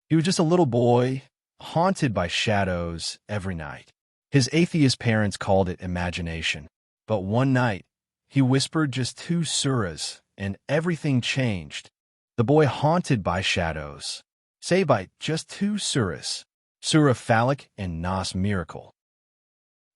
He was just a little boy, haunted by shadows every night. His atheist parents called it imagination. But one night, he whispered just 2 surahs, and everything changed. The boy haunted by shadows, saved by just 2 surahs, Surah Falaq and Naas miracle.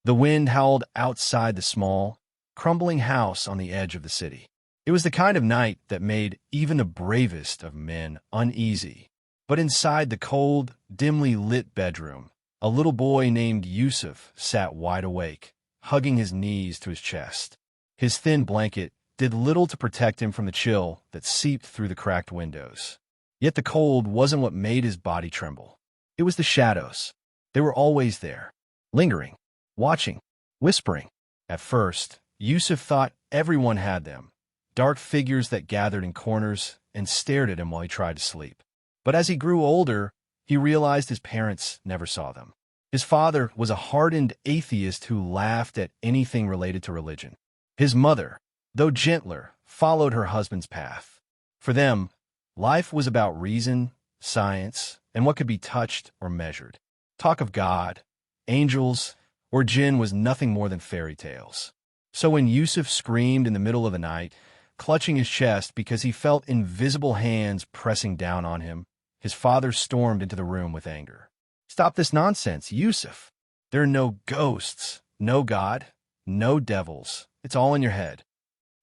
The wind howled outside the small, crumbling house on the edge of the city. It was the kind of night that made even the bravest of men uneasy. But inside the cold, dimly lit bedroom, a little boy named Yusuf sat wide awake, hugging his knees to his chest. His thin blanket did little to protect him from the chill that seeped through the cracked windows. Yet the cold wasn't what made his body tremble. It was the shadows. They were always there, lingering, watching, whispering. At first, Yusuf thought everyone had them, dark figures that gathered in corners and stared at him while he tried to sleep. But as he grew older, he realized his parents never saw them. His father was a hardened atheist who laughed at anything related to religion. His mother, though gentler, followed her husband's path. For them, life was about reason, science, and what could be touched or measured. Talk of God, angels, or jinn was nothing more than fairy tales. So when Yusuf screamed in the middle of the night, clutching his chest because he felt invisible hands pressing down on him, his father stormed into the room with anger. "Stop this nonsense, Yusuf. There are no ghosts, no God, no devils. It's all in your head."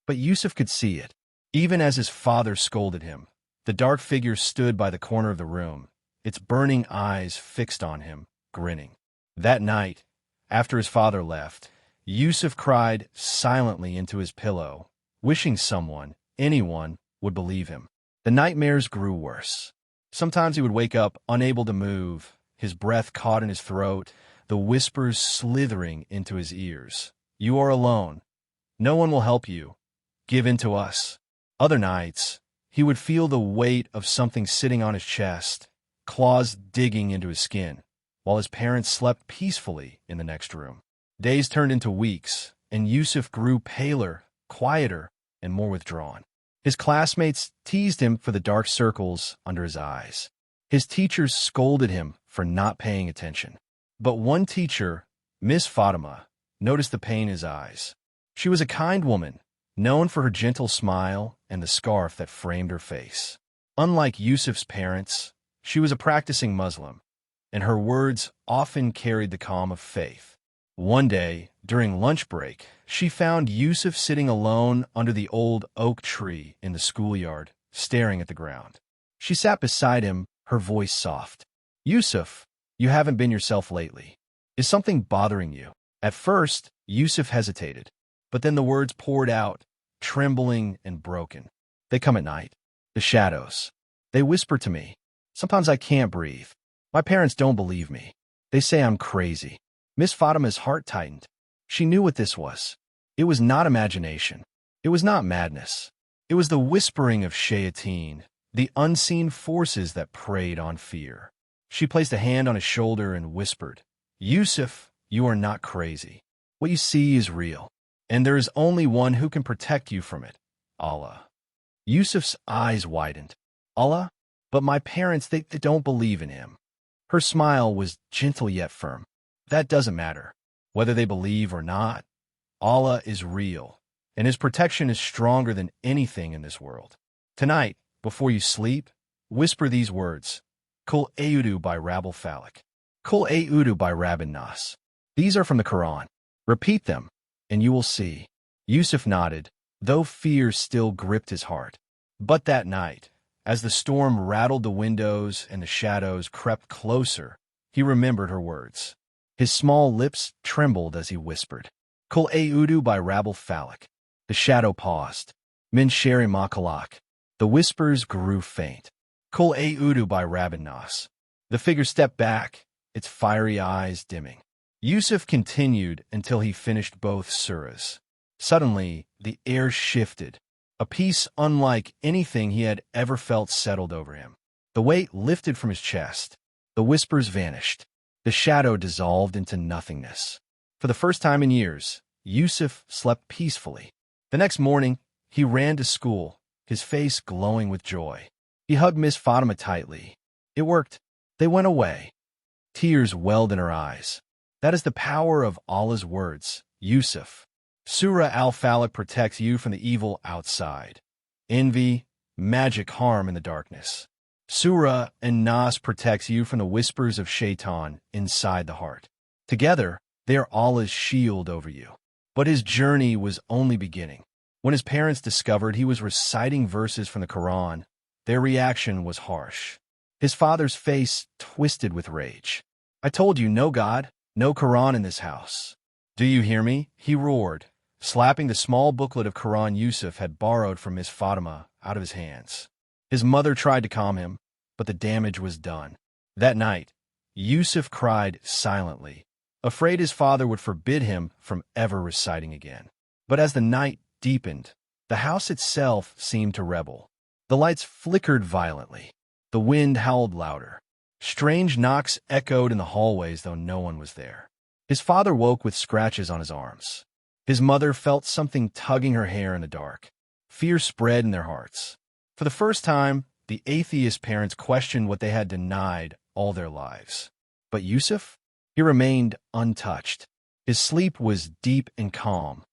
But Yusuf could see it. Even as his father scolded him, the dark figure stood by the corner of the room, its burning eyes fixed on him, grinning. That night, after his father left, Yusuf cried silently into his pillow, wishing someone, anyone, would believe him. The nightmares grew worse. Sometimes he would wake up unable to move, his breath caught in his throat, the whispers slithering into his ears. "You are alone. No one will help you. Give in to us." Other nights, he would feel the weight of something sitting on his chest, claws digging into his skin, while his parents slept peacefully in the next room. Days turned into weeks, and Yusuf grew paler, quieter, and more withdrawn. His classmates teased him for the dark circles under his eyes. His teachers scolded him for not paying attention. But one teacher, Miss Fatima, noticed the pain in his eyes. She was a kind woman, known for her gentle smile and the scarf that framed her face. Unlike Yusuf's parents, she was a practicing Muslim, and her words often carried the calm of faith. One day, during lunch break, she found Yusuf sitting alone under the old oak tree in the schoolyard, staring at the ground. She sat beside him, her voice soft. "Yusuf, you haven't been yourself lately. Is something bothering you?" At first, Yusuf hesitated, but then the words poured out, trembling and broken. "They come at night. The shadows. They whisper to me. Sometimes I can't breathe. My parents don't believe me. They say I'm crazy." Miss Fatima's heart tightened. She knew what this was. It was not imagination. It was not madness. It was the whispering of shayateen, the unseen forces that preyed on fear. She placed a hand on his shoulder and whispered, "Yusuf, you are not crazy. What you see is real, and there is only one who can protect you from it, Allah." Yusuf's eyes widened. "Allah? But my parents, they don't believe in him." Her smile was gentle yet firm. "That doesn't matter. Whether they believe or not, Allah is real, and his protection is stronger than anything in this world. Tonight, before you sleep, whisper these words, Kul A'udu by Rabbil Falaq. Kul A'udu by Rabbin Nas. These are from the Quran. Repeat them, and you will see." Yusuf nodded, though fear still gripped his heart. But that night, as the storm rattled the windows and the shadows crept closer, he remembered her words. His small lips trembled as he whispered, "Kul A'udu by Rabbil Falaq." The shadow paused. "Min sharri ma khalaq." The whispers grew faint. "Kul A'udu by Rabbin Nas." The figure stepped back, its fiery eyes dimming. Yusuf continued until he finished both surahs. Suddenly, the air shifted. A peace unlike anything he had ever felt settled over him. The weight lifted from his chest. The whispers vanished. The shadow dissolved into nothingness. For the first time in years, Yusuf slept peacefully. The next morning, he ran to school, his face glowing with joy. He hugged Miss Fatima tightly. It worked. They went away. Tears welled in her eyes. That is the power of Allah's words, Yusuf. Surah Al-Falaq protects you from the evil outside. Envy, magic harm in the darkness. Surah An-Naas protects you from the whispers of shaitan inside the heart. Together, they are Allah's shield over you. But his journey was only beginning. When his parents discovered he was reciting verses from the Quran, their reaction was harsh. His father's face twisted with rage. "I told you, no God, no Quran in this house. Do you hear me?" he roared, slapping the small booklet of Quran Yusuf had borrowed from Miss Fatima out of his hands. His mother tried to calm him, but the damage was done. That night, Yusuf cried silently, afraid his father would forbid him from ever reciting again. But as the night deepened, the house itself seemed to rebel. The lights flickered violently. The wind howled louder. Strange knocks echoed in the hallways, though no one was there. His father woke with scratches on his arms. His mother felt something tugging her hair in the dark. Fear spread in their hearts. For the first time, the atheist parents questioned what they had denied all their lives. But Yusuf? He remained untouched. His sleep was deep and calm,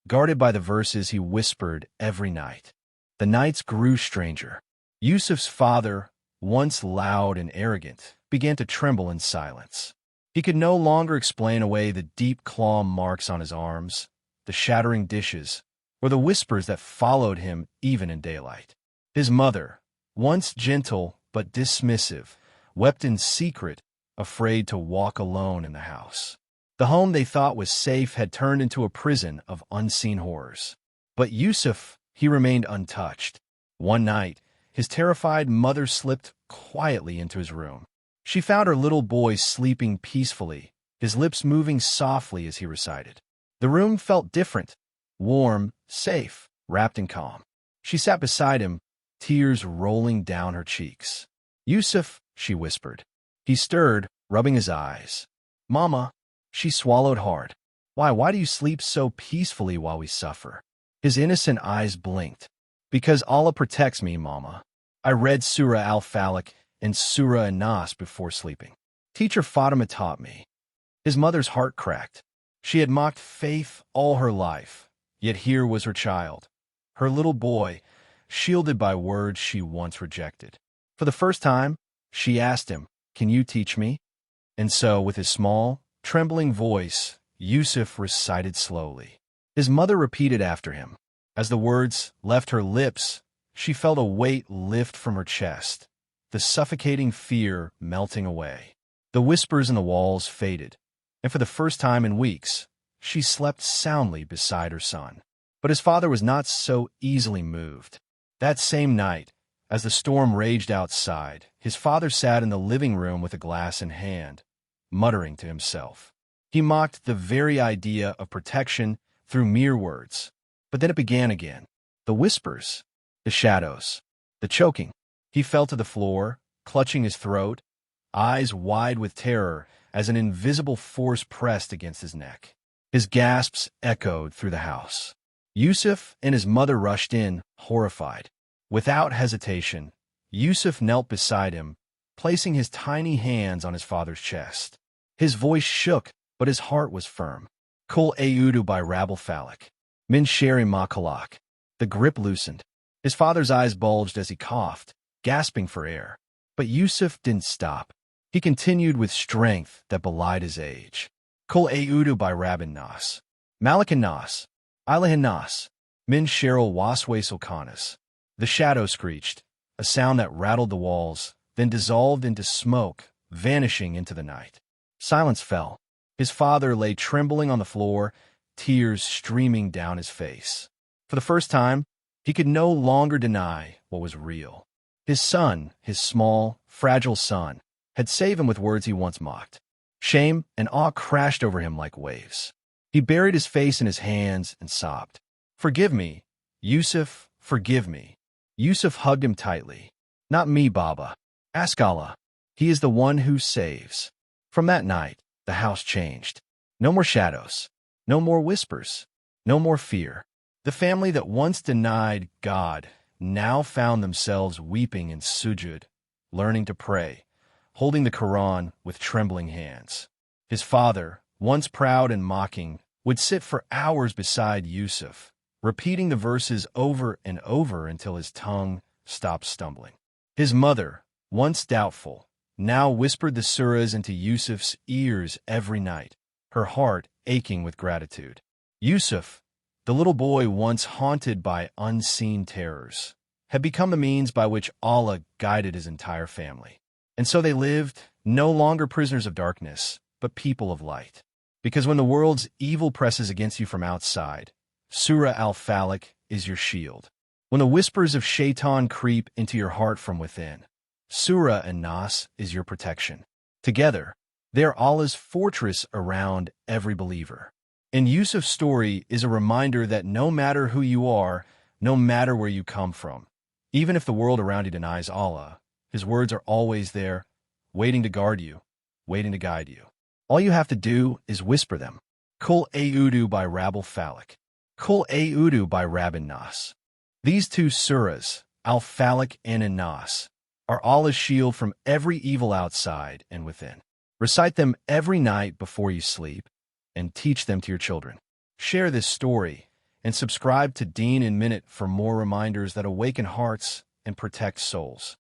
guarded by the verses he whispered every night. The nights grew stranger. Yusuf's father, once loud and arrogant, began to tremble in silence. He could no longer explain away the deep claw marks on his arms, the shattering dishes, or the whispers that followed him even in daylight. His mother, once gentle but dismissive, wept in secret, afraid to walk alone in the house. The home they thought was safe had turned into a prison of unseen horrors. But Yusuf, he remained untouched. One night, his terrified mother slipped quietly into his room. She found her little boy sleeping peacefully, his lips moving softly as he recited. The room felt different, warm, safe, wrapped in calm. She sat beside him, tears rolling down her cheeks. "Yusuf," she whispered. He stirred, rubbing his eyes. "Mama." She swallowed hard. Why do you sleep so peacefully while we suffer?" His innocent eyes blinked. "Because Allah protects me, Mama. I read Surah Al-Falaq and Surah An-Naas before sleeping. Teacher Fatima taught me." His mother's heart cracked. She had mocked faith all her life, yet here was her child, her little boy, shielded by words she once rejected. For the first time, she asked him, "Can you teach me?" And so, with his small, trembling voice, Yusuf recited slowly. His mother repeated after him. As the words left her lips, she felt a weight lift from her chest, the suffocating fear melting away. The whispers in the walls faded, and for the first time in weeks, she slept soundly beside her son. But his father was not so easily moved. That same night, as the storm raged outside, his father sat in the living room with a glass in hand, muttering to himself. He mocked the very idea of protection through mere words. But then it began again. The whispers, the shadows, the choking. He fell to the floor, clutching his throat, eyes wide with terror as an invisible force pressed against his neck. His gasps echoed through the house. Yusuf and his mother rushed in, horrified. Without hesitation, Yusuf knelt beside him, placing his tiny hands on his father's chest. His voice shook, but his heart was firm. Kul A'udu by Rabbil Falaq. Min Sharri Ma Khalaq. The grip loosened. His father's eyes bulged as he coughed, gasping for air. But Yusuf didn't stop. He continued with strength that belied his age. Kul A'udu by Rabbin Nas. Malikin Nas. Ilahin Nas. Min Sharril Waswasil Khanas. The shadow screeched, a sound that rattled the walls, then dissolved into smoke, vanishing into the night. Silence fell. His father lay trembling on the floor, tears streaming down his face. For the first time, he could no longer deny what was real. His son, his small, fragile son, had saved him with words he once mocked. Shame and awe crashed over him like waves. He buried his face in his hands and sobbed. "Forgive me, Yusuf, forgive me." Yusuf hugged him tightly. "Not me, Baba. Ask Allah. He is the one who saves." From that night, the house changed. No more shadows. No more whispers. No more fear. The family that once denied God now found themselves weeping in sujud, learning to pray, holding the Quran with trembling hands. His father, once proud and mocking, would sit for hours beside Yusuf, repeating the verses over and over until his tongue stopped stumbling. His mother, once doubtful, now whispered the surahs into Yusuf's ears every night, her heart aching with gratitude. Yusuf, the little boy once haunted by unseen terrors, had become the means by which Allah guided his entire family. And so they lived, no longer prisoners of darkness, but people of light. Because when the world's evil presses against you from outside, Surah Al-Falaq is your shield. When the whispers of shaitan creep into your heart from within, Surah An-Naas is your protection. Together, they are Allah's fortress around every believer. And Yusuf's story is a reminder that no matter who you are, no matter where you come from, even if the world around you denies Allah, His words are always there, waiting to guard you, waiting to guide you. All you have to do is whisper them. Qul A'udhu by Rabbil Falaq. Qul A'udhu by Rabbin Nas. These two surahs, Al-Falaq and An-Nas, are Allah's shield from every evil outside and within. Recite them every night before you sleep and teach them to your children. Share this story and subscribe to Deen in Minute for more reminders that awaken hearts and protect souls.